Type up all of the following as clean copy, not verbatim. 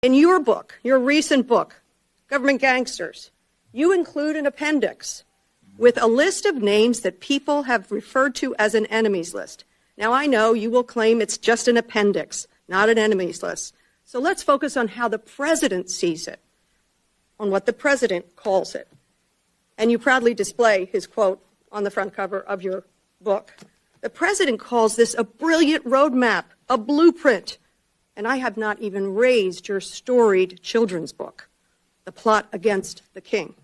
In your book, your recent book, Government Gangsters, you include an appendix with a list of names that people have referred to as an enemies list. Now, I know you will claim it's just an appendix, not an enemies list. So let's focus on how the president sees it, on what the president calls it. And you proudly display his quote on the front cover of your book. The president calls this a brilliant roadmap, a blueprint. And I have not even raised your storied children's book, The Plot Against the King.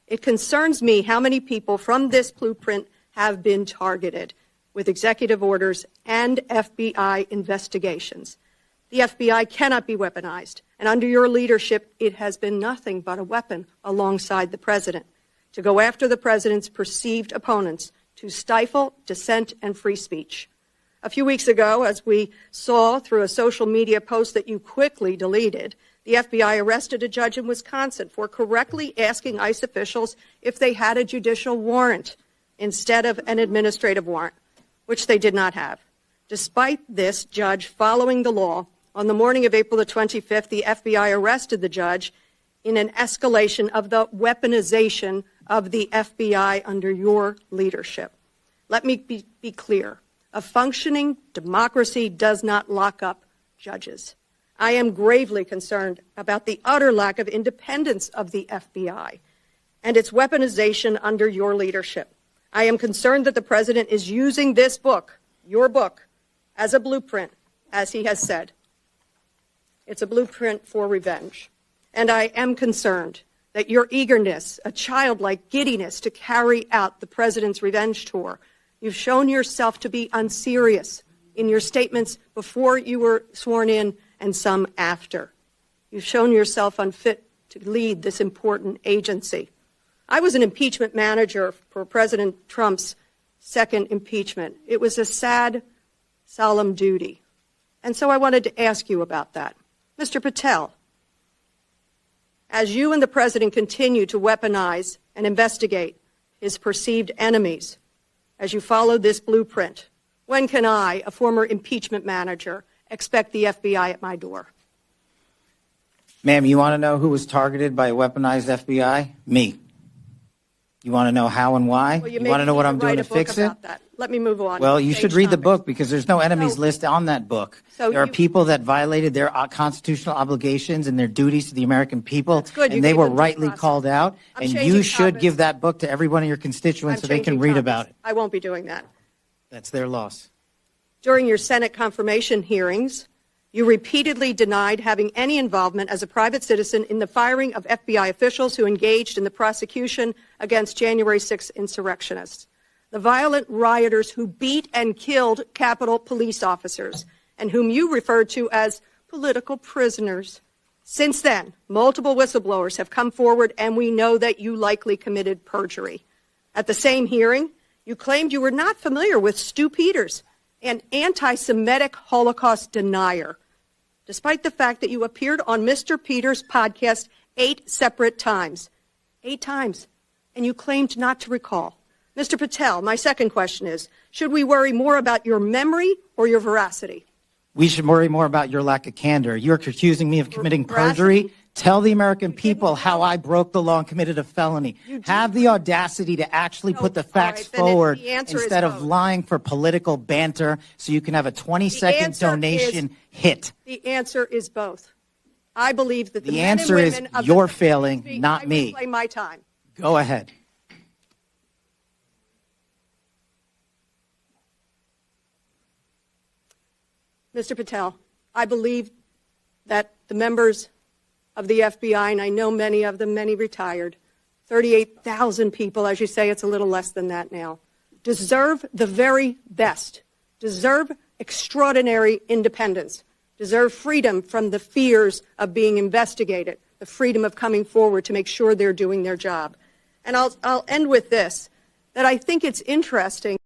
It concerns me how many people from this blueprint have been targeted with executive orders and FBI investigations. The FBI cannot be weaponized, and under your leadership, it has been nothing but a weapon alongside the president to go after the president's perceived opponents, to stifle dissent and free speech. A few weeks ago, as we saw through a social media post that you quickly deleted, the FBI arrested a judge in Wisconsin for correctly asking ICE officials if they had a judicial warrant instead of an administrative warrant, which they did not have. Despite this judge following the law, on the morning of April the 25th, the FBI arrested the judge in an escalation of the weaponization of the FBI under your leadership. Let me be clear. A functioning democracy does not lock up judges. I am gravely concerned about the utter lack of independence of the FBI and its weaponization under your leadership. I am concerned that the president is using this book, your book, as a blueprint, as he has said. It's a blueprint for revenge. And I am concerned that your eagerness, a childlike giddiness to carry out the president's revenge tour, you've shown yourself to be unserious in your statements before you were sworn in and some after. You've shown yourself unfit to lead this important agency. I was an impeachment manager for President Trump's second impeachment. It was a sad, solemn duty. And so I wanted to ask you about that. Mr. Patel, as you and the president continue to weaponize and investigate his perceived enemies, as you follow this blueprint, when can I, a former impeachment manager, expect the FBI at my door? Ma'am, you want to know who was targeted by a weaponized FBI? Me. You want to know how and why? Well, you want to know what I'm doing to fix it? That. Let me move on. Well, you should read the book because there's no enemies list on that book. So there are people that violated their constitutional obligations and their duties to the American people, and they were rightly called out. And you should give that book to every one of your constituents so they can read about it. I won't be doing that. That's their loss. During your Senate confirmation hearings, you repeatedly denied having any involvement as a private citizen in the firing of FBI officials who engaged in the prosecution against January 6 insurrectionists, the violent rioters who beat and killed Capitol police officers, and whom you referred to as political prisoners. Since then, multiple whistleblowers have come forward, and we know that you likely committed perjury. At the same hearing, you claimed you were not familiar with Stu Peters, an anti-Semitic Holocaust denier, despite the fact that you appeared on Mr. Peters' podcast 8 separate times. 8 times. And you claimed not to recall. Mr. Patel, my second question is, should we worry more about your memory or your veracity? We should worry more about your lack of candor. You're accusing me of committing perjury. Tell the American people how I broke the law and committed a felony. Have the audacity to actually put the facts forward instead of lying for political banter so you can have a 20-second donation hit. The answer is both. I believe that the answer is you're failing, not me. I my time. Go ahead. Mr. Patel, I believe that the members of the FBI, and I know many of them, many retired, 38,000 people, as you say, it's a little less than that now, deserve the very best, deserve extraordinary independence, deserve freedom from the fears of being investigated, the freedom of coming forward to make sure they're doing their job. And I'll end with this, that I think it's interesting